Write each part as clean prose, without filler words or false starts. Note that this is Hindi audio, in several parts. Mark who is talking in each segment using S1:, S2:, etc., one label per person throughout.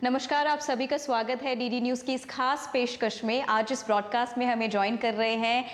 S1: नमस्कार, आप सभी का स्वागत है डीडी न्यूज़ की इस खास पेशकश में। आज इस ब्रॉडकास्ट में हमें ज्वाइन कर रहे हैं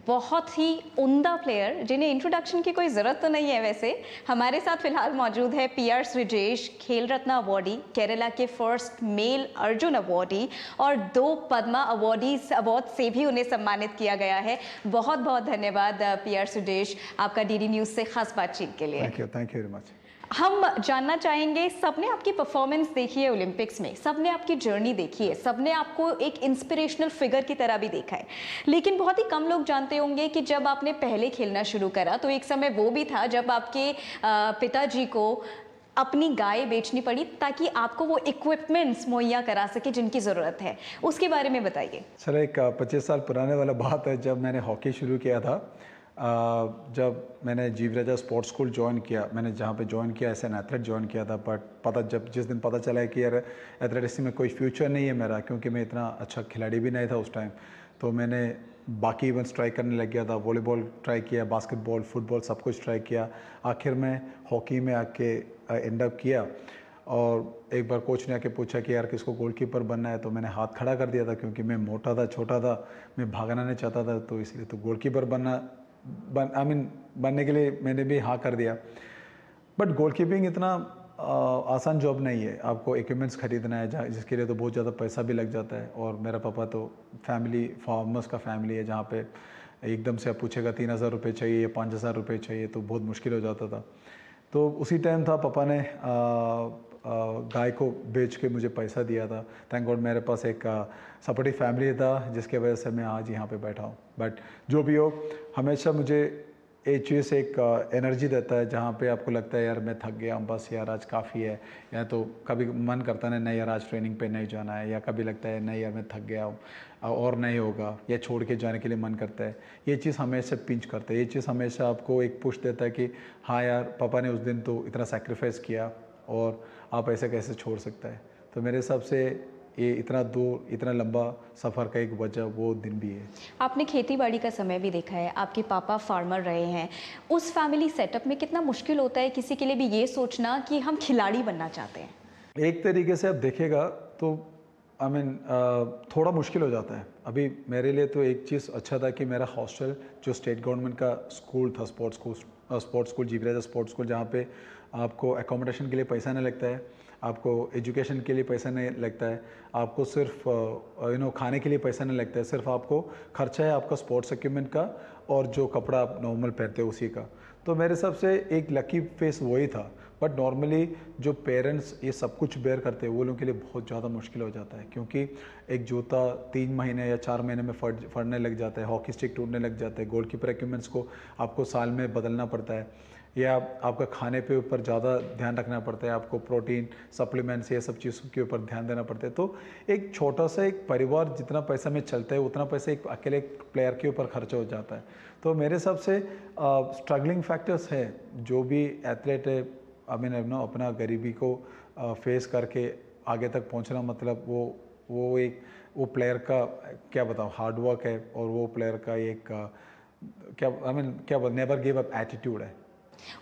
S1: बहुत ही उम्दा प्लेयर, जिन्हें इंट्रोडक्शन की कोई ज़रूरत तो नहीं है। वैसे हमारे साथ फिलहाल मौजूद है पीआर श्रीजेश, खेल रत्न अवॉर्डी, केरला के फर्स्ट मेल अर्जुन अवॉर्डी और 2 पद्मा अवार्ड से भी उन्हें सम्मानित किया गया है। बहुत बहुत धन्यवाद पीआर श्रीजेश, आपका डीडी न्यूज़ से खास बातचीत के लिए।
S2: Thank you very much.
S1: हम जानना चाहेंगे, सबने आपकी परफॉर्मेंस देखी है ओलंपिक्स में, सबने आपकी जर्नी देखी है, सबने आपको एक इंस्पिरेशनल फिगर की तरह भी देखा है, लेकिन बहुत ही कम लोग जानते होंगे कि जब आपने पहले खेलना शुरू करा तो एक समय वो भी था जब आपके पिताजी को अपनी गाय बेचनी पड़ी ताकि आपको वो इक्विपमेंट्स मुहैया करा सके जिनकी ज़रूरत है। उसके बारे में बताइए।
S2: सर, एक 25 साल पुराने वाला बात है, जब मैंने हॉकी शुरू किया था। जब मैंने जीवराजा स्पोर्ट्स स्कूल ज्वाइन किया, मैंने जहाँ पे ज्वाइन किया एज एन एथलीट ज्वाइन किया था, बट जिस दिन पता चला है कि यार एथलेटिक्स में कोई फ्यूचर नहीं है मेरा, क्योंकि मैं इतना अच्छा खिलाड़ी भी नहीं था उस टाइम, तो मैंने बाकी इवेंट्स ट्राई करने लग गया था। वॉलीबॉल ट्राई किया, बास्केटबॉल, फुटबॉल, सब कुछ ट्राई किया। आखिर में हॉकी में आके एंड अप किया। और एक बार कोच ने आके पूछा कि यार किसको गोलकीपर बनना है, तो मैंने हाथ खड़ा कर दिया था, क्योंकि मैं मोटा था, छोटा था, मैं भागना नहीं चाहता था, तो इसलिए तो गोलकीपर बनने के लिए मैंने भी हाँ कर दिया। बट गोलकीपिंग इतना आसान जॉब नहीं है। आपको इक्विपमेंट्स खरीदना है, जिसके लिए तो बहुत ज़्यादा पैसा भी लग जाता है। और मेरा पापा तो फार्मर्स का फैमिली है, जहाँ पे एकदम से आप पूछेगा 3,000 रुपये चाहिए या 5,000 रुपये चाहिए, तो बहुत मुश्किल हो जाता था। तो उसी टाइम था, पापा ने गाय को बेच के मुझे पैसा दिया था। थैंक गॉड मेरे पास एक सपोर्टिव फैमिली था, जिसके वजह से मैं आज यहाँ पे बैठा हूँ। बट जो भी हो, हमेशा मुझे ये चीज़ एक एनर्जी देता है, जहाँ पे आपको लगता है यार मैं थक गया, बस यार आज काफ़ी है, या तो कभी मन करता है नहीं यार आज ट्रेनिंग पे नहीं जाना है, या कभी लगता है नहीं यार मैं थक गया हूँ और नहीं होगा, या छोड़ के जाने के लिए मन करता है। ये चीज़ हमेशा पिंच करता है, ये चीज़ हमेशा आपको एक पुश देता है कि हाँ यार पापा ने उस दिन तो इतना सेक्रीफाइस किया और आप ऐसे कैसे छोड़ सकता है। तो मेरे हिसाब से ये इतना दूर, इतना लंबा सफ़र का एक वजह वो दिन भी है। आपने
S1: खेती बाड़ी का समय भी देखा है, आपके पापा फार्मर रहे हैं। उस फैमिली सेटअप में कितना मुश्किल होता है किसी के लिए भी ये सोचना कि हम खिलाड़ी बनना चाहते हैं?
S2: एक तरीके से आप देखेगा तो थोड़ा मुश्किल हो जाता है। अभी मेरे लिए तो एक चीज़ अच्छा था कि मेरा हॉस्टल जो स्टेट गवर्नमेंट का स्कूल था, स्पोर्ट्स स्कूल जीवराजा स्पोर्ट्स स्कूल, जहाँ पे आपको एकोमोडेशन के लिए पैसा नहीं लगता है, आपको एजुकेशन के लिए पैसा नहीं लगता है, आपको सिर्फ खाने के लिए पैसा नहीं लगता है, सिर्फ आपको खर्चा है आपका स्पोर्ट्स इक्विपमेंट का और जो कपड़ा आप नॉर्मल पहनते हो उसी का। तो मेरे हिसाब से एक लकी फेस वही था। बट नॉर्मली जो पेरेंट्स ये सब कुछ बेयर करते हैं, वो लोगों के लिए बहुत ज़्यादा मुश्किल हो जाता है, क्योंकि एक जूता 3 महीने या 4 महीने में फटने लग जाता है, हॉकी स्टिक टूटने लग जाता है, गोलकीपर इक्विपमेंट्स को आपको साल में बदलना पड़ता है, या आपका खाने पे ऊपर ज़्यादा ध्यान रखना पड़ता है, आपको प्रोटीन सप्लीमेंट्स ये सब चीज़ों के ऊपर ध्यान देना पड़ता है। तो एक छोटा सा एक परिवार जितना पैसा में चलता है, उतना पैसा एक अकेले प्लेयर के ऊपर खर्चा हो जाता है। तो मेरे हिसाब से स्ट्रगलिंग फैक्टर्स है, जो भी एथलीट है अपना गरीबी को फेस करके आगे तक पहुंचना, मतलब वो प्लेयर का क्या बताऊं हार्ड वर्क है, और वो प्लेयर का एक नेवर गिव अप एटीट्यूड है।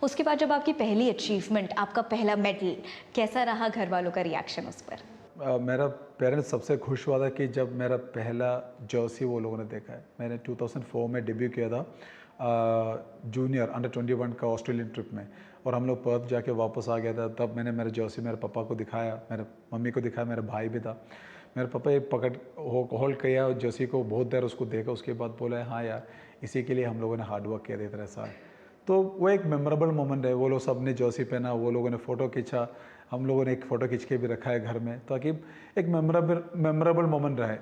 S1: उसके बाद जब आपकी पहली अचीवमेंट, आपका पहला मेडल, कैसा रहा घर वालों का रिएक्शन उस पर?
S2: मेरा पेरेंट्स सबसे खुश हुआ था कि जब मेरा पहला जर्सी वो लोगों ने देखा है। मैंने 2004 में डेब्यू किया था जूनियर अंडर 21 का ऑस्ट्रेलियन ट्रिप में, और हम लोग पर्थ जाके वापस आ गया था। तब मैंने मेरा जर्सी मेरे पापा को दिखाया, मेरे मम्मी को दिखाया, मेरा भाई भी था। मेरे पापा ये होल्ड किया और जर्सी को बहुत देर उसको देखा, उसके बाद बोला हाँ यार इसी के लिए हम लोगों ने हार्डवर्क किया था इतना साल। तो वो एक मेमोरेबल मोमेंट है। वो लोग सब ने जर्सी पहना, वो लोगों ने फ़ोटो खींचा, हम लोगों ने एक फ़ोटो खींच के भी रखा है घर में, ताकि एक मेमोरेबल मोमेंट रहे।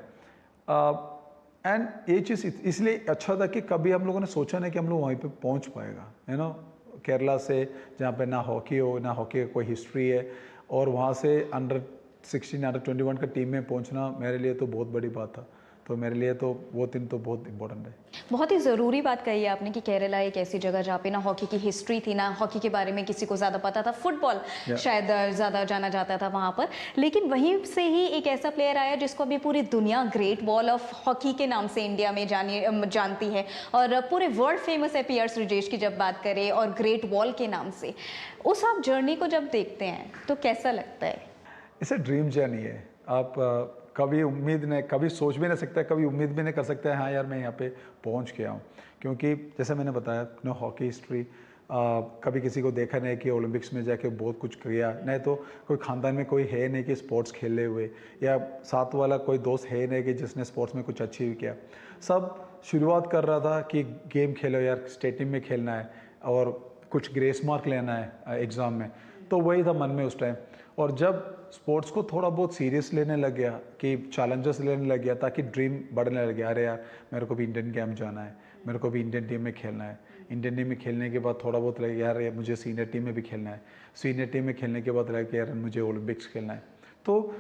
S2: एंड ये चीज़ इसलिए अच्छा था कि कभी हम लोगों ने सोचा नहीं कि हम लोग वहीं पे पहुंच पाएगा। केरला से, जहाँ पे ना हॉकी हो, ना हॉकी का कोई हिस्ट्री है, और वहाँ से अंडर 16 अंडर 21 का टीम में पहुँचना मेरे लिए तो बहुत बड़ी बात था। तो मेरे लिए तो वो दिन तो बहुत इंपॉर्टेंट है।
S1: बहुत ही ज़रूरी बात कही है आपने कि केरला एक ऐसी जगह जहाँ पे ना हॉकी की हिस्ट्री थी, ना हॉकी के बारे में किसी को ज़्यादा पता था, फुटबॉल शायद ज़्यादा जाना जाता था वहाँ पर, लेकिन वहीं से ही एक ऐसा प्लेयर आया जिसको अभी पूरी दुनिया ग्रेट वॉल ऑफ हॉकी के नाम से इंडिया में जानती है, और पूरे वर्ल्ड फेमस है पीआर श्रीजेश की जब बात करें, और ग्रेट वॉल के नाम से। उस आप जर्नी को जब देखते हैं तो कैसा लगता है?
S2: इसे ड्रीम जर्नी है। आप कभी उम्मीद नहीं, कभी सोच भी नहीं सकते, कभी उम्मीद भी नहीं कर सकते हाँ यार मैं यहाँ पे पहुँच गया हूँ। क्योंकि जैसे मैंने बताया नो हॉकी हिस्ट्री, कभी किसी को देखा नहीं कि ओलंपिक्स में जाके बहुत कुछ किया, नहीं तो कोई ख़ानदान में कोई है नहीं कि स्पोर्ट्स खेले हुए, या साथ वाला कोई दोस्त है नहीं कि जिसने स्पोर्ट्स में कुछ अचीव किया। सब शुरुआत कर रहा था कि गेम खेलो यार, स्टेट टीम में खेलना है और कुछ ग्रेस मार्क लेना है एग्ज़ाम में, तो वही था मन में उस टाइम। और जब स्पोर्ट्स को थोड़ा बहुत सीरियस लेने लग गया, कि चैलेंजेस लेने लग गया, ताकि ड्रीम बढ़ने लग गया, अरे यार मेरे को भी इंडियन कैंप जाना है, मेरे को भी इंडियन टीम में खेलना है। इंडियन टीम में खेलने के बाद थोड़ा बहुत लगे यार मुझे सीनियर टीम में भी खेलना है, सीनियर टीम में खेलने के बाद लगे यार मुझे ओलंपिक्स खेलना है। तो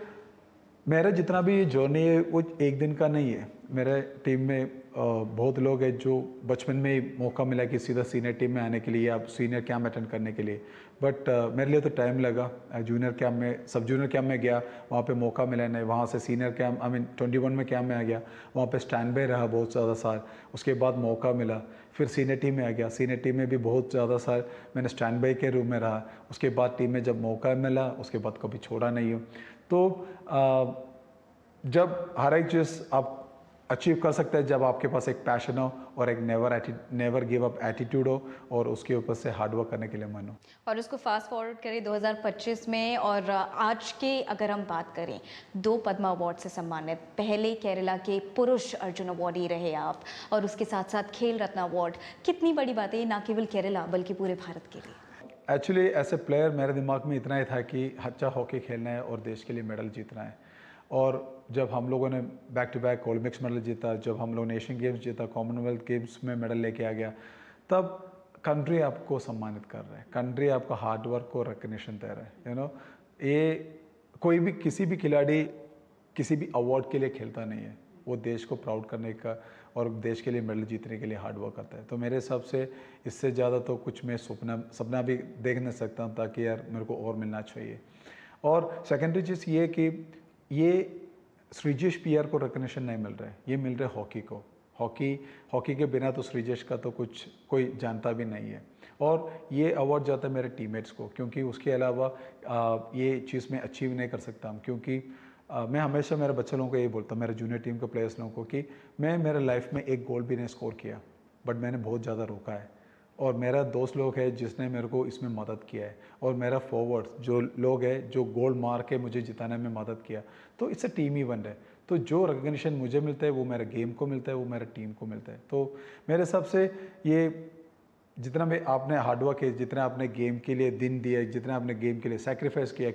S2: मेरा जितना भी ये जर्नी है वो एक दिन का नहीं है। मेरे टीम में बहुत लोग हैं जो बचपन में ही मौका मिला कि सीधा सीनियर टीम में आने के लिए या सीनियर कैंप अटेंड करने के लिए, बट मेरे लिए तो टाइम लगा। जूनियर कैंप में, सब जूनियर कैंप में गया, वहाँ पे मौका मिला नहीं, वहाँ से सीनियर कैंप 21 में कैंप में आ गया, वहाँ पे स्टैंड बाय रहा बहुत ज़्यादा साल, उसके बाद मौका मिला, फिर सीनियर टीम में आ गया, सीनियर टीम में भी बहुत ज़्यादा साल मैंने स्टैंड बाय के रूम में रहा, उसके बाद टीम में जब मौका मिला उसके बाद कभी छोड़ा नहीं हूँ। तो जब हर एक चीज़ आप अचीव कर सकते हैं जब आपके पास एक पैशन हो और एक नेवर गिव अप एटीट्यूड हो और उसके ऊपर से हार्ड वर्क करने के लिए मन हो।
S1: और उसको फास्ट फॉरवर्ड करें 2025 में, और आज के अगर हम बात करें 2 पद्मा अवार्ड से सम्मानित, पहले केरला के पुरुष अर्जुन अवार्डी रहे आप, और उसके साथ साथ खेल रत्न अवार्ड। कितनी बड़ी बात है, ना केवल केरला बल्कि पूरे भारत के लिए।
S2: एक्चुअली एज ए प्लेयर मेरे दिमाग में इतना ही था कि अच्छा हॉकी खेलना है और देश के लिए मेडल जीतना है। और जब हम लोगों ने back to back Olympics medal जीता, जब हम लोगों ने एशियन गेम्स जीता, कॉमनवेल्थ गेम्स में मेडल लेके आ गया, तब कंट्री आपको सम्मानित कर रहा है, कंट्री आपका हार्ड वर्क को रिकग्निशन दे रहा है। यू नो, ये कोई भी किसी भी खिलाड़ी किसी भी अवार्ड के लिए खेलता नहीं है, वो देश को प्राउड करने का और देश के लिए मेडल जीतने के लिए हार्ड वर्क करता है। तो मेरे हिसाब से इससे ज़्यादा तो कुछ मैं सपना भी देख नहीं सकता हूँ, ताकि यार मेरे को और मिलना चाहिए। और सेकेंडरी चीज़ ये कि ये श्रीजेश पीआर को रिकग्निशन नहीं मिल रहा है, ये मिल रहा है हॉकी को। हॉकी के बिना तो श्रीजेश का तो कुछ कोई जानता भी नहीं है। और ये अवार्ड जाता है मेरे टीममेट्स को, क्योंकि उसके अलावा ये चीज़ मैं अचीव नहीं कर सकता हूँ। क्योंकि मैं हमेशा मेरे बच्चे लोगों को यही बोलता हूँ, मेरे जूनियर टीम के प्लेयर्स लोगों को, कि मैं मेरे लाइफ में एक गोल भी नहीं स्कोर किया, बट मैंने बहुत ज़्यादा रोका है। और मेरा दोस्त लोग है जिसने मेरे को इसमें मदद किया है, और मेरा फॉरवर्ड जो लोग हैं जो गोल मार के मुझे जिताने में मदद किया। तो इससे टीम इवेंट है, तो जो रिकग्निशन मुझे मिलता है वो मेरे गेम को मिलता है, वो मेरे टीम को मिलता है। तो मेरे हिसाब से ये जितना भी आपने हार्डवर्क है, जितना आपने गेम के लिए दिन दिया, जितना आपने गेम के लिए सेक्रीफाइस किया,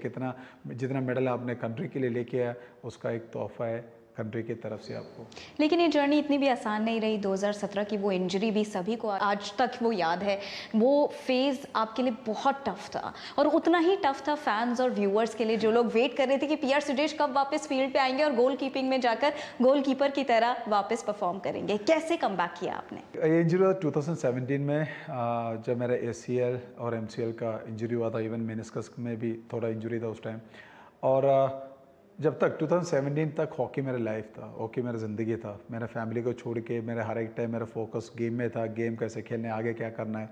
S2: जितना मेडल आपने कंट्री के लिए लेके आया, उसका एक तोहफा है कंट्री की तरफ से आपको।
S1: लेकिन ये जर्नी इतनी भी आसान नहीं रही। 2017 की वो इंजरी भी सभी को आज तक वो याद है। वो फेज़ आपके लिए बहुत टफ था, और उतना ही टफ था फैंस और व्यूअर्स के लिए, जो लोग वेट कर रहे थे कि पीआर सुरेश कब वापस फील्ड पे आएंगे और गोल कीपिंग में जाकर गोलकीपर की तरह वापस परफॉर्म करेंगे। कैसे कमबैक किया आपने?
S2: ये इंजरी हुआ 2017 में, जब मेरा ACL और MCL का इंजरी हुआ था। इवन मेनिस्कस में भी थोड़ा इंजरी था उस टाइम। और जब तक 2017 तक हॉकी मेरा लाइफ था, हॉकी मेरा ज़िंदगी था। मेरे फैमिली को छोड़ के मेरा हर एक टाइम मेरा फोकस गेम में था, गेम कैसे खेलने, आगे क्या करना है।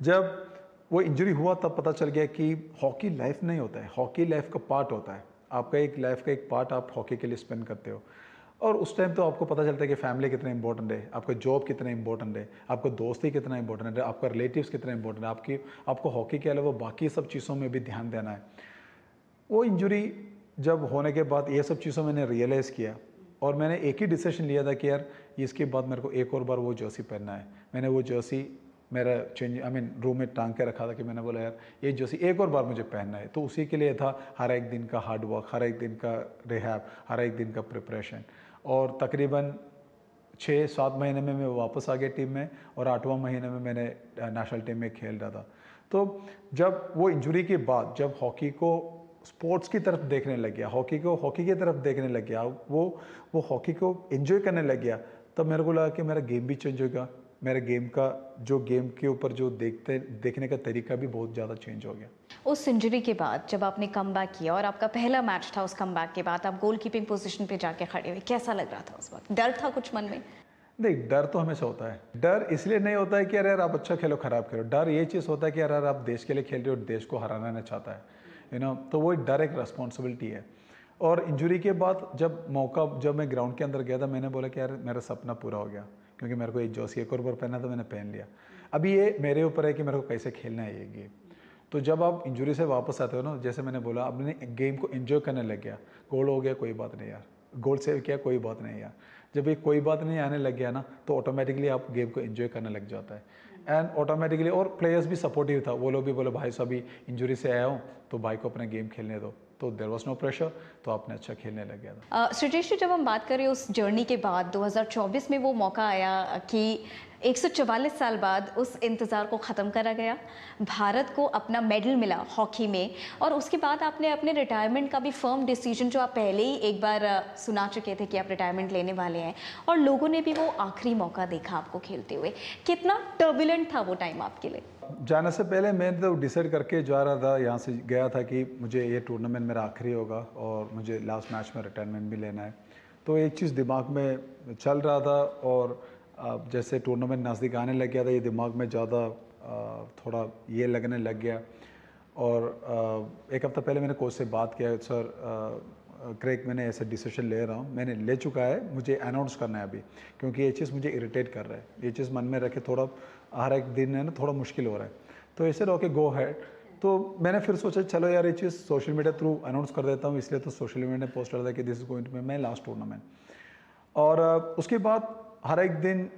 S2: जब वो इंजरी हुआ तब पता चल गया कि हॉकी लाइफ नहीं होता है, हॉकी लाइफ का पार्ट होता है। आपका एक लाइफ का एक पार्ट आप हॉकी के लिए स्पेंड करते हो। और उस टाइम तो आपको पता चलता है कि फैमिली कितना इंपॉर्टेंट है, आपका जॉब कितना इंपॉर्टेंट है, आपका दोस्ती कितना इंपॉर्टेंट है, आपका रिलेटिव्स कितना इंपॉर्टेंट है, आपको हॉकी के अलावा बाकी सब चीज़ों में भी ध्यान देना है। वो इंजरी जब होने के बाद ये सब चीज़ों मैंने रियलाइज़ किया, और मैंने एक ही डिसीजन लिया था कि यार इसके बाद मेरे को एक और बार वो जर्सी पहनना है। मैंने वो जर्सी मेरा रूम में टांग के रखा था, कि मैंने बोला यार ये जर्सी एक और बार मुझे पहनना है। तो उसी के लिए था हर एक दिन का हार्ड वर्क, हर एक दिन का रिहैब, हर एक दिन का प्रिपरेशन। और तकरीबन 6-7 महीने में मैं वापस आ गया टीम में, और 8वां महीने में मैंने नेशनल टीम में खेल रहा था। तो जब वो इंजरी के बाद जब हॉकी को स्पोर्ट्स की तरफ देखने लग गया, हॉकी को हॉकी की तरफ देखने लग गया, वो हॉकी को एंजॉय करने लग गया, तब मेरे को लगा कि मेरा गेम भी चेंज होगा। मेरे गेम के ऊपर जो देखने का तरीका भी बहुत ज़्यादा चेंज हो गया।
S1: उस इंजरी के बाद जब आपने कमबैक किया, और आपका पहला मैच था, उस कमबैक के बाद आप गोलकीपिंग पोजीशन पे जाके खड़े हुए, कैसा लग रहा था उस वक्त? डर था कुछ मन में?
S2: नहीं, डर तो हमेशा होता है। डर इसलिए नहीं होता है कि अरे यार आप अच्छा खेलो खराब खेलो, डर ये चीज़ होता है कि यार आप देश के लिए खेल रहे हो, देश को हराना नहीं चाहता है। तो वो एक डायरेक्ट रिस्पॉन्सिबिलिटी है। और इंजरी के बाद जब मैं ग्राउंड के अंदर गया था, मैंने बोला कि यार मेरा सपना पूरा हो गया, क्योंकि मेरे को एक जर्सी एक और बार पहना था, मैंने पहन लिया। अभी ये मेरे ऊपर है कि मेरे को कैसे खेलना है ये गेम। तो जब आप इंजरी से वापस आते हो ना, जैसे मैंने बोला, अपने गेम को एंजॉय करने लग गया। गोल हो गया, कोई बात नहीं यार, गोल सेव किया, कोई बात नहीं यार। जब ये कोई बात नहीं आने लग गया ना, तो ऑटोमेटिकली आप गेम को एंजॉय करने लग जाता है। एंड ऑटोमेटिकली, और प्लेयर्स भी सपोर्टिव था, वो लोग भी बोले भाई साहब अभी इंजरी से आया हूँ तो भाई को अपना गेम खेलने दो, तो देयर वाज नो प्रेशर, तो आपने अच्छा खेलने लग गया था।
S1: सृजेश जी, जब हम बात करें उस जर्नी के बाद 2024 में वो मौका आया कि 144 साल बाद उस इंतज़ार को ख़त्म करा गया, भारत को अपना मेडल मिला हॉकी में, और उसके बाद आपने अपने रिटायरमेंट का भी फर्म डिसीजन, जो आप पहले ही एक बार सुना चुके थे कि आप रिटायरमेंट लेने वाले हैं, और लोगों ने भी वो आखिरी मौका देखा आपको खेलते हुए। कितना टर्बुलेंट था वो टाइम आपके लिए?
S2: जाने से पहले मैं तो डिसाइड करके जा रहा था, यहाँ से गया था कि मुझे ये टूर्नामेंट मेरा आखिरी होगा और मुझे लास्ट मैच में रिटायरमेंट भी लेना है। तो एक चीज़ दिमाग में चल रहा था, और जैसे टूर्नामेंट नज़दीक आने लग गया था, ये दिमाग में ज़्यादा थोड़ा ये लगने लग गया। और एक हफ़्ता पहले मैंने कोच से बात किया, सर क्रेग मैंने ऐसा डिसीजन ले रहा हूँ, मैंने ले चुका है, मुझे अनाउंस करना है अभी, क्योंकि ये चीज़ मुझे इरिटेट कर रहा है, ये चीज़ मन में रखे थोड़ा हर एक दिन है ना, थोड़ा मुश्किल हो रहा है। तो ऐसे ओके गो हैड। तो मैंने फिर सोचा चलो यार ये चीज़ सोशल मीडिया थ्रू अनाउंस कर देता हूँ, इसलिए तो सोशल मीडिया ने पोस्ट कर दिया कि this is going to be my last tournament. और उसके बाद हर एक दिन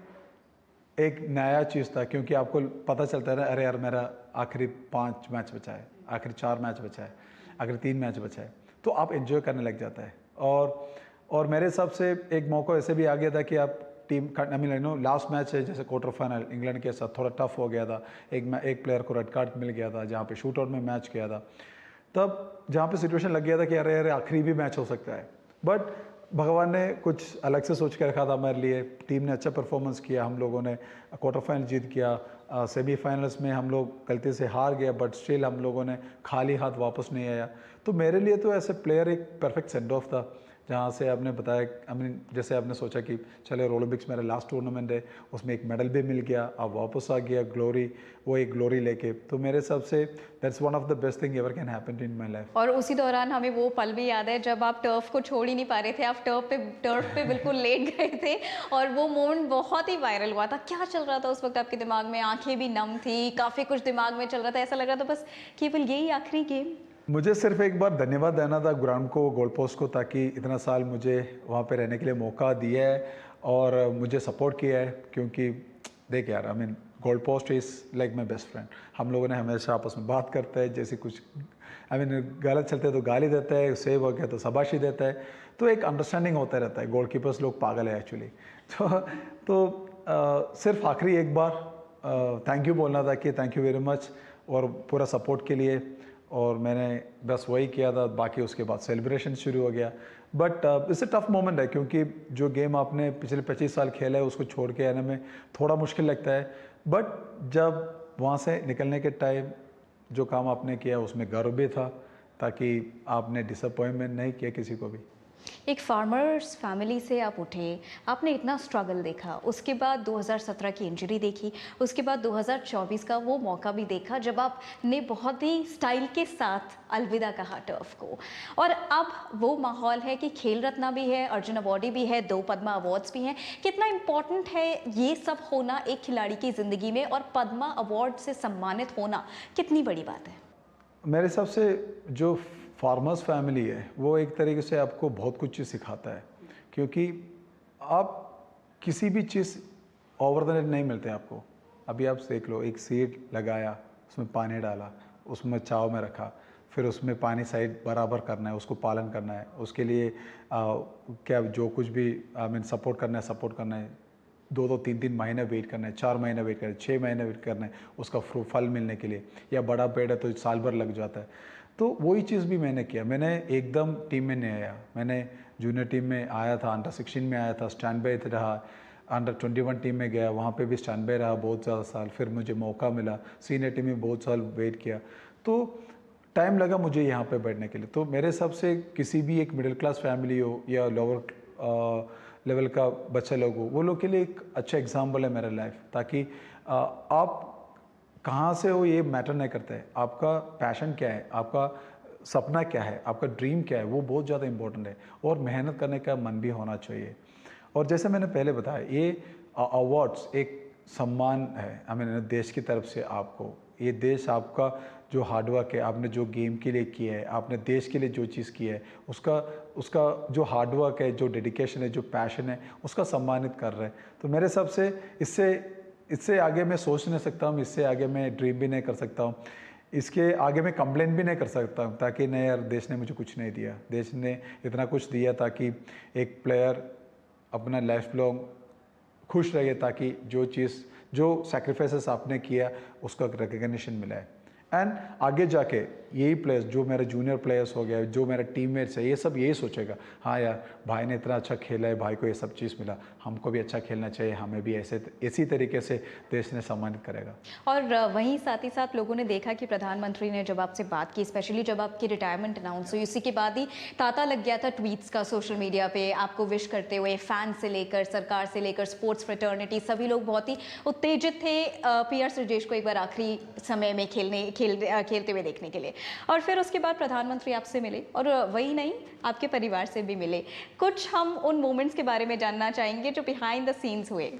S2: एक नया चीज़ था, क्योंकि आपको पता चलता है ना, अरे यार मेरा आखिरी 5 मैच बचा है, आखिरी 4 मैच बचा है, आखिरी 3 मैच बचा है, तो आप एंजॉय करने लग जाता है। और मेरे हिसाब से एक मौका ऐसे भी आ गया था कि आप टीम लास्ट मैच है, जैसे क्वार्टर फाइनल इंग्लैंड के साथ थोड़ा टफ हो गया था, एक प्लेयर को रेड कार्ड मिल गया था जहाँ पे शूट आउट में मैच किया था, तब जहाँ पे सिचुएशन लग गया था कि अरे आखिरी भी मैच हो सकता है। बट भगवान ने कुछ अलग से सोच के रखा था हमारे लिए, टीम ने अच्छा परफॉर्मेंस किया, हम लोगों ने क्वार्टर फाइनल जीत किया, सेमीफाइनल्स में हम लोग गलती से हार गए, बट स्टिल हम लोगों ने खाली हाथ वापस नहीं आया। तो मेरे लिए तो ऐसे प्लेयर एक परफेक्ट सेंड ऑफ था, जहाँ से आपने बताया, जैसे आपने सोचा कि चले ओलंपिक्स मेरा लास्ट टूर्नामेंट है, उसमें एक मेडल भी मिल गया, अब वापस आ गया ग्लोरी, वो एक ग्लोरी लेके, तो मेरे हिसाब से that's one of the best thing ever can happen in my life.
S1: और उसी दौरान हमें वो पल भी याद है जब आप टर्फ को छोड़ ही नहीं पा रहे थे, आप टर्फ पे बिल्कुल लेट गए थे, और वो मोमेंट बहुत ही वायरल हुआ था। क्या चल रहा था उस वक्त आपके दिमाग में? आंखें भी नम थी, काफ़ी कुछ दिमाग में चल रहा था, ऐसा लग रहा था बस केवल यही आखिरी गेम।
S2: मुझे सिर्फ एक बार धन्यवाद देना था ग्राउंड को, गोल पोस्ट को, ताकि इतना साल मुझे वहाँ पे रहने के लिए मौका दिया है और मुझे सपोर्ट किया है। क्योंकि देख यार, goal post is like my best friend. हम लोगों ने हमेशा आपस में बात करते हैं, जैसे कुछ गलत चलते हैं तो गाली देता है, सेव हो गया तो शाबाशी देता है, तो एक अंडरस्टैंडिंग होता रहता है। गोलकीपर्स लोग पागल है एक्चुअली। तो सिर्फ आखिरी एक बार थैंक यू बोलना था कि थैंक यू वेरी मच, और पूरा सपोर्ट के लिए, और मैंने बस वही किया था। बाकी उसके बाद सेलिब्रेशन शुरू हो गया। But it's a tough moment है, क्योंकि जो गेम आपने पिछले 25 साल खेला है उसको छोड़ के आने में थोड़ा मुश्किल लगता है। बट जब वहाँ से निकलने के टाइम जो काम आपने किया उसमें गर्व भी था, ताकि आपने डिसअपॉइंटमेंट नहीं किया किसी को भी।
S1: एक फार्मर्स फैमिली से आप उठे, आपने इतना स्ट्रगल देखा, उसके बाद 2017 की इंजरी देखी, उसके बाद 2024 का वो मौका भी देखा जब आपने बहुत ही स्टाइल के साथ अलविदा कहा टर्फ को, और अब वो माहौल है कि खेल रत्न भी है, अर्जुन अवार्ड भी है, 2 पद्मा अवार्ड्स भी हैं। कितना इम्पॉर्टेंट है ये सब होना एक खिलाड़ी की ज़िंदगी में, और पद्मा अवार्ड से सम्मानित होना कितनी बड़ी बात है?
S2: मेरे हिसाब से जो फार्मर्स फैमिली है वो एक तरीके से आपको बहुत कुछ चीज़ सिखाता है, क्योंकि आप किसी भी चीज़ ओवर द नेट नहीं मिलते आपको। अभी आप देख लो, एक सीड लगाया, उसमें पानी डाला, उसमें चाव में रखा, फिर उसमें पानी साइड बराबर करना है, उसको पालन करना है, उसके लिए क्या जो कुछ भी सपोर्ट करना है, 2-2, 3-3 महीने वेट करना है, 4 महीने वेट करना है, 6 महीने वेट करना है उसका फल मिलने के लिए, या बड़ा पेड़ है तो साल भर लग जाता है। तो वही चीज़ भी मैंने किया। मैंने एकदम टीम में नहीं आया, मैंने जूनियर टीम में आया था, अंडर 16 में आया था, स्टैंड बाय रहा, अंडर 21 टीम में गया, वहाँ पे भी स्टैंड बाय रहा बहुत ज़्यादा साल, फिर मुझे मौका मिला, सीनियर टीम में बहुत साल वेट किया, तो टाइम लगा मुझे यहाँ पे बैठने के लिए। तो मेरे हिसाब से किसी भी एक मिडिल क्लास फैमिली हो या लोअर लेवल का बच्चा लोग हो, वो लोग के लिए एक अच्छा एग्जाम्पल है मेरा लाइफ, ताकि आप कहाँ से हो ये मैटर नहीं करता है, आपका पैशन क्या है, आपका सपना क्या है, आपका ड्रीम क्या है, वो बहुत ज़्यादा इंपॉर्टेंट है। और मेहनत करने का मन भी होना चाहिए। और जैसे मैंने पहले बताया, ये अवार्ड्स एक सम्मान है, आई मीन देश की तरफ से आपको। ये देश आपका जो हार्डवर्क है, आपने जो गेम के लिए किया है, आपने देश के लिए जो चीज़ की है, उसका उसका जो हार्डवर्क है, जो डेडिकेशन है, जो पैशन है, उसका सम्मानित कर रहे हैं। तो मेरे हिसाब से इससे इससे आगे मैं सोच नहीं सकता हूँ, इससे आगे मैं ड्रीम भी नहीं कर सकता हूँ, इसके आगे मैं कंप्लेन भी नहीं कर सकता हूँ, ताकि नहीं यार देश ने मुझे कुछ नहीं दिया। देश ने इतना कुछ दिया ताकि एक प्लेयर अपना लाइफ लॉन्ग खुश रहिए, ताकि जो सैक्रिफाइसेस आपने किया उसका रिकग्निशन मिला है। एंड आगे जाके यही प्लेयर्स, जो मेरे जूनियर प्लेयर्स हो गया, जो मेरे टीममेट्स है, ये सब यही सोचेगा, हाँ यार भाई ने इतना अच्छा खेला है, भाई को ये सब चीज़ मिला, हमको भी अच्छा खेलना चाहिए, हमें भी इसी तरीके से देश ने सम्मानित करेगा।
S1: और वहीं साथ ही साथ लोगों ने देखा कि प्रधानमंत्री ने जब आपसे बात की, स्पेशली जब आपकी रिटायरमेंट अनाउंस हुई, उसी के बाद ही तांता लग गया था ट्वीट्स का सोशल मीडिया पे आपको विश करते हुए। फैन से लेकर सरकार से लेकर स्पोर्ट्स फ्रेटर्निटी, सभी लोग बहुत ही उत्तेजित थे PR श्रीजेश को एक बार आखिरी समय में खेलते हुए देखने के लिए। और फिर उसके बाद प्रधानमंत्री आपसे मिले, और वही नहीं, आपके परिवार से भी मिले। कुछ हम उन मोमेंट्स के बारे में जानना चाहेंगे जो बिहाइंड द सीन्स हुए।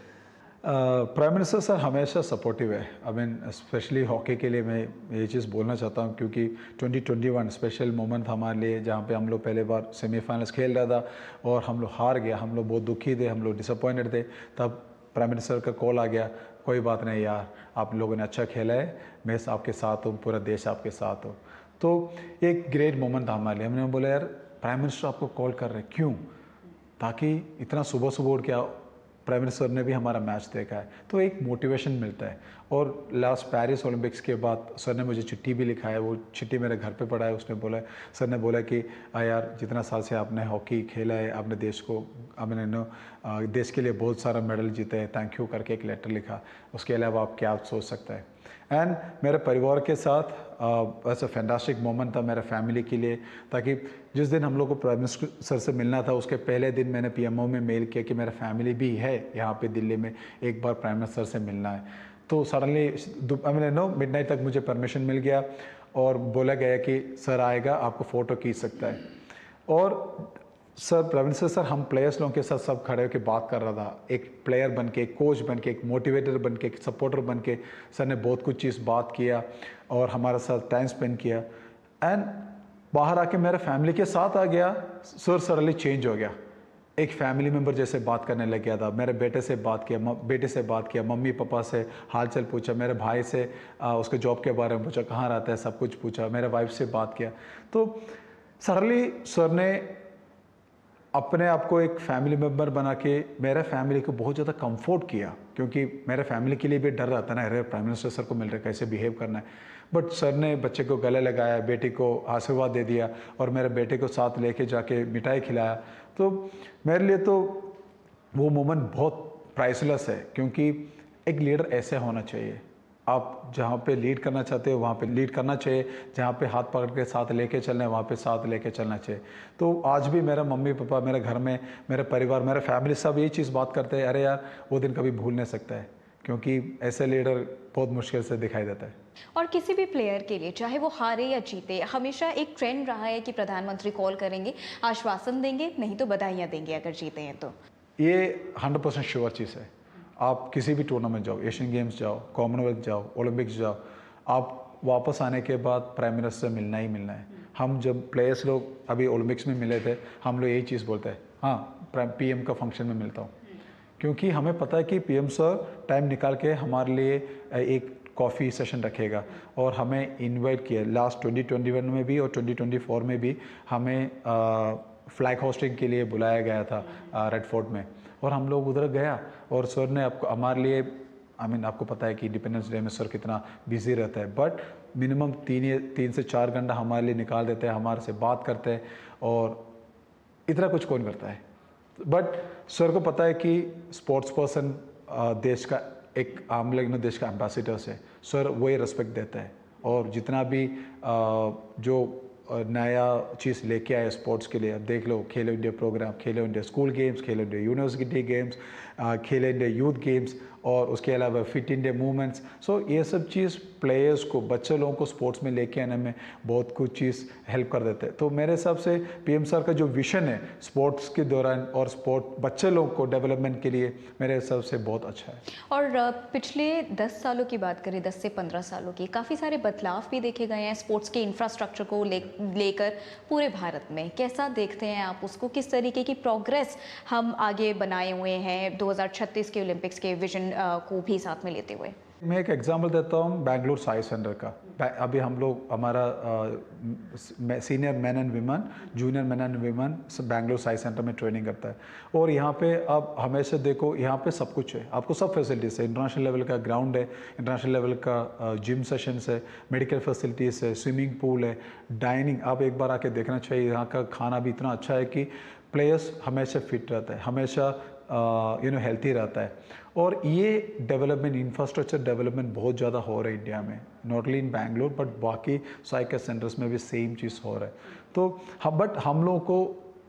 S2: प्राइम मिनिस्टर सर हमेशा सपोर्टिव है। आई मीन स्पेशली हॉकी के लिए मैं ये चीज़ बोलना चाहता हूँ, क्योंकि 2021 स्पेशल मोमेंट था हमारे लिए, जहाँ पे हम लोग पहले बार सेमीफाइनल्स खेल रहा था और हम लोग हार गया। हम लोग बहुत दुखी थे, हम लोग डिसअपॉइंटेड थे। तब प्राइम मिनिस्टर का कॉल आ गया, कोई बात नहीं यार, आप लोगों ने अच्छा खेला है, मैं आपके साथ हूँ, पूरा देश आपके साथ हो। तो एक ग्रेट मोमेंट था हमारे लिए। हमने बोला यार प्राइम मिनिस्टर आपको कॉल कर रहे हैं, क्यों? ताकि इतना सुबह सुबह उठ के प्राइम मिनिस्टर ने भी हमारा मैच देखा है, तो एक मोटिवेशन मिलता है। और लास्ट पेरिस ओलंपिक्स के बाद सर ने मुझे चिट्ठी भी लिखा है, वो चिट्ठी मेरे घर पे पड़ा है। उसने बोला, सर ने बोला कि यार जितना साल से आपने हॉकी खेला है, आपने देश को देश के लिए बहुत सारा मेडल जीते हैं, थैंक यू करके एक लेटर लिखा। उसके अलावा आप क्या सोच सकते हैं। एंड मेरे परिवार के साथ ऐसा फैंटास्टिक मोमेंट था मेरे फैमिली के लिए, ताकि जिस दिन हम लोग को प्राइम मिनिस्टर सर से मिलना था, उसके पहले दिन मैंने PMO में मेल किया कि मेरा फैमिली भी है यहाँ पे दिल्ली में, एक बार प्राइम मिनिस्टर से मिलना है। तो सडनली मिडनाइट तक मुझे परमिशन मिल गया और बोला गया कि सर आएगा, आपको फ़ोटो खींच सकता है। और सर प्राइम मिनिस्टर सर हम प्लेयर्स लोगों के साथ सब खड़े होकर बात कर रहा था, एक प्लेयर बन के, एक कोच बन के, एक मोटिवेटर बन के, एक सपोर्टर बन के। सर ने बहुत कुछ चीज़ बात किया और हमारे साथ टाइम स्पेंड किया। एंड बाहर आके मेरे फैमिली के साथ आ गया, सर सडनली चेंज हो गया, एक फैमिली मेम्बर जैसे बात करने लग गया था। मेरे बेटे से बात किया, बेटे से बात किया, मम्मी पापा से हाल चाल पूछा, मेरे भाई से उसके जॉब के बारे में पूछा, कहाँ रहता है, सब कुछ पूछा, मेरे वाइफ से बात किया। तो सडनली सर ने अपने आप को एक फैमिली मेम्बर बना के मेरे फैमिली को बहुत ज़्यादा कंफर्ट किया, क्योंकि मेरे फैमिली के लिए भी डर रहता है ना, अरे प्राइम मिनिस्टर सर को मिल रहे कैसे बिहेव करना है। बट सर ने बच्चे को गले लगाया, बेटी को आशीर्वाद दे दिया और मेरे बेटे को साथ लेके जाके मिठाई खिलाया। तो मेरे लिए तो वो मोमेंट बहुत प्राइसलेस है, क्योंकि एक लीडर ऐसे होना चाहिए। आप जहाँ पे लीड करना चाहते हो वहाँ पे लीड करना चाहिए, जहाँ पे हाथ पकड़ के साथ लेके चलना है वहाँ पे साथ लेके चलना चाहिए। तो आज भी मेरा मम्मी पापा, मेरे घर में मेरे परिवार, मेरे फैमिली सब यही चीज़ बात करते हैं, अरे यार वो दिन कभी भूल नहीं सकता है, क्योंकि ऐसे लीडर बहुत मुश्किल से दिखाई देता है।
S1: और किसी भी प्लेयर के लिए, चाहे वो हारे या जीते, हमेशा एक ट्रेंड रहा है कि प्रधानमंत्री कॉल करेंगे, आश्वासन देंगे, नहीं तो बधाइयाँ देंगे अगर जीते हैं तो।
S2: ये 100% श्योर चीज़ है। आप किसी भी टूर्नामेंट जाओ, एशियन गेम्स जाओ, कॉमनवेल्थ जाओ, ओलंपिक्स जाओ, आप वापस आने के बाद प्राइम मिनिस्टर से मिलना ही मिलना है। हम जब प्लेयर्स लोग अभी ओलंपिक्स में मिले थे, हम लोग यही चीज़ बोलते हैं, हाँ PM का फंक्शन में मिलता हूँ, क्योंकि हमें पता है कि PM सर टाइम निकाल के हमारे लिए एक कॉफ़ी सेशन रखेगा। और हमें इनवाइट किया लास्ट 2021 में भी और 2024 में भी हमें फ्लैग होस्टिंग के लिए बुलाया गया था रेड फोर्ट में, और हम लोग उधर गया। और सर ने आपको हमारे लिए आपको पता है कि इंडिपेंडेंस डे में सर कितना बिजी रहता है, बट मिनिमम 3 से 4 घंटा हमारे लिए निकाल देते हैं, हमारे से बात करते हैं, और इतना कुछ कौन करता है। बट सर को पता है कि स्पोर्ट्स पर्सन देश का एक आम लोग देश का एम्बेसडर्स है, सर वही रिस्पेक्ट देता है। और जितना भी जो नया चीज़ लेके आए स्पोर्ट्स के लिए, अब देख लो खेलो इंडिया प्रोग्राम, खेलो इंडिया स्कूल गेम्स, खेलो इंडिया यूनिवर्सिटी गेम्स, खेले इंडिया यूथ गेम्स और उसके अलावा फिट इंडिया मूवमेंट्स। सो ये सब चीज़ प्लेयर्स को, बच्चे लोगों को स्पोर्ट्स में लेके आने में बहुत कुछ चीज़ हेल्प कर देते हैं। तो मेरे हिसाब से पीएम सर का जो विजन है स्पोर्ट्स के दौरान और स्पोर्ट बच्चे लोगों को डेवलपमेंट के लिए, मेरे हिसाब से बहुत अच्छा है।
S1: और पिछले 10 सालों की बात करें, 10 से 15 सालों की, काफ़ी सारे बदलाव भी देखे गए हैं स्पोर्ट्स के इंफ्रास्ट्रक्चर को लेकर पूरे भारत में। कैसा देखते हैं आप उसको? किस तरीके की प्रोग्रेस हम आगे बनाए हुए हैं 2036 के ओलंपिक्स के विजन को भी साथ में लेते हुए?
S2: मैं एक एग्जांपल देता हूँ बैंगलोर साई सेंटर का। अभी हम लोग हमारा senior man and women, junior man and women Bangalore SAI centre में ट्रेनिंग करता है। और यहाँ पे आप हमेशा देखो, यहाँ पे सब कुछ है, आपको सब फैसिलिटीज़ है। इंटरनेशनल लेवल का ग्राउंड है, इंटरनेशनल लेवल का जिम सेशंस है, मेडिकल फैसिलिटीज़ है, स्विमिंग पूल है, डाइनिंग। आप एक बार आके देखना चाहिए, यहाँ का खाना भी इतना अच्छा है कि प्लेयर्स हमेशा फिट रहता है, हमेशा हेल्थी रहता है। और ये डेवलपमेंट, इंफ्रास्ट्रक्चर डेवलपमेंट बहुत ज़्यादा हो रहा है इंडिया में, not only in Bangalore but बाकी साइकिल सेंटर्स में भी सेम चीज़ हो रहा है। तो हम लोगों को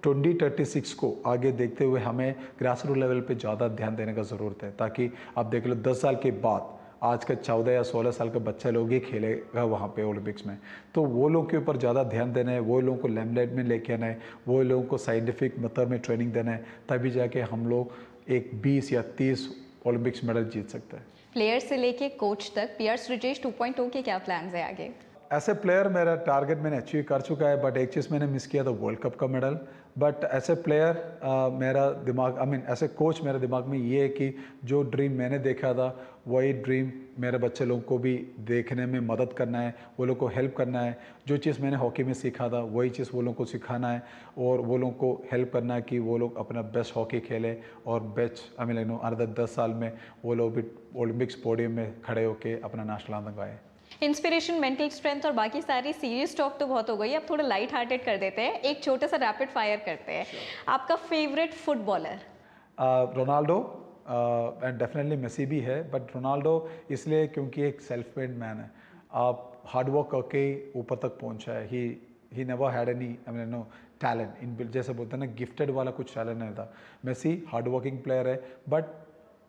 S2: 2036 को आगे देखते हुए हमें ग्रास रूट लेवल पे ज़्यादा ध्यान देने का ज़रूरत है, ताकि आप देख लो 10 साल के बाद आज का 14 या 16 साल का बच्चा लोग ही खेलेगा वहाँ पे ओलंपिक्स में। तो वो लोग के ऊपर ज़्यादा ध्यान देना है, वो लोगों को लाइमलाइट में लेके आना है, वो लोगों को साइंटिफिक मेथड में ट्रेनिंग देना है, तभी जाके हम लोग एक 20 या 30 ओलंपिक्स मेडल जीत सकते हैं।
S1: प्लेयर से लेके कोच तक पीआर श्रीजेश 2.0 के क्या प्लान्स है आगे?
S2: ऐसे प्लेयर मेरा टारगेट मैंने अचीव कर चुका है, बट एक चीज़ मैंने मिस किया था, वर्ल्ड कप का मेडल। बट ऐसे प्लेयर मेरा दिमाग, ऐसे कोच मेरे दिमाग में ये है कि जो ड्रीम मैंने देखा था वही ड्रीम मेरे बच्चे लोगों को भी देखने में मदद करना है, वो लोग को हेल्प करना है। जो चीज़ मैंने हॉकी में सीखा था वही चीज़ वो लोगों को सिखाना है, और वो लोगों को हेल्प करना है कि वो लोग अपना बेस्ट हॉकी खेले और बेस्ट अनदर 10 साल में वो लोग भी ओलंपिक्स पोडियम में खड़े होकर अपना नेशनल एंथम गाए।
S1: इंस्पिरेशन, मेंटल स्ट्रेंथ और बाकी सारी सीरियस टॉक तो बहुत हो गई, अब थोड़ा लाइट हार्टेड कर देते हैं, एक छोटा सा रैपिड फायर करते हैं। आपका favourite footballer?
S2: Ronaldo, and definitely Messi भी है, बट रोनाल्डो इसलिए क्योंकि एक सेल्फ मेड मैन है। आप हार्ड वर्क करके ऊपर तक पहुंचा है। He never had any talent in, जैसे बोलते हैं ना, गिफ्टेड वाला कुछ टैलेंट नहीं था। मेसी हार्ड वर्किंग प्लेयर है, बट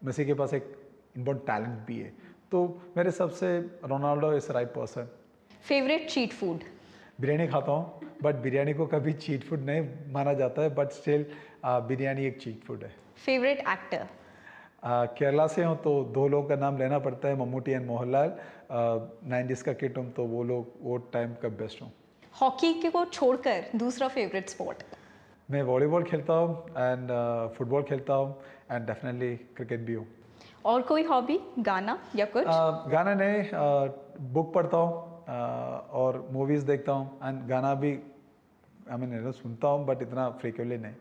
S2: मेसी के पास एक इम्पोर्टेंट टैलेंट भी है। तो मेरे सबसे Ronaldo is right person.
S1: Favourite cheat food?
S2: Biryani खाता हूँ, बट बिरयानी को कभी चीट फूड नहीं माना जाता है, बट स्टिल बिरयानी एक चीट फूड है।
S1: Favourite actor?
S2: केरला से हूँ तो दो लोगों का नाम लेना पड़ता है, मम्मूटी एंड मोहनलाल। 90s का किड हूँ तो वो लोग वो टाइम का बेस्ट हूँ।
S1: हॉकी को छोड़कर दूसरा फेवरेट स्पोर्ट?
S2: मैं वॉलीबॉल खेलता हूँ एंड फुटबॉल खेलता हूँ एंड डेफिनेटली क्रिकेट भी हूँ।
S1: और कोई हॉबी, गाना या कुछ?
S2: गाना नहीं, बुक पढ़ता हूँ और मूवीज़ देखता हूँ, एंड गाना भी सुनता हूँ, बट इतना फ्रीक्वेंटली नहीं।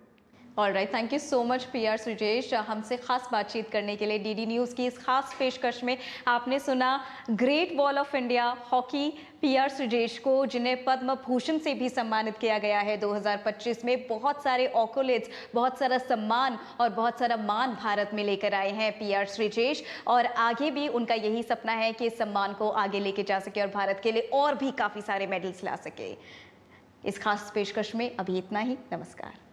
S1: Alright, thank you so much PR Sreejesh, हमसे खास बातचीत करने के लिए। डीडी न्यूज़ की इस खास पेशकश में आपने सुना great wall of India hockey PR Sreejesh को, जिन्हें पद्म भूषण से भी सम्मानित किया गया है 2025 में। बहुत सारे ऑकोलेट्स, बहुत सारा सम्मान और बहुत सारा मान भारत में लेकर आए हैं पीआर श्रीजेश, और आगे भी उनका यही सपना है कि इस सम्मान को आगे लेके जा सके और भारत के लिए और भी काफ़ी सारे मेडल्स ला सके। इस खास पेशकश में अभी इतना ही। नमस्कार।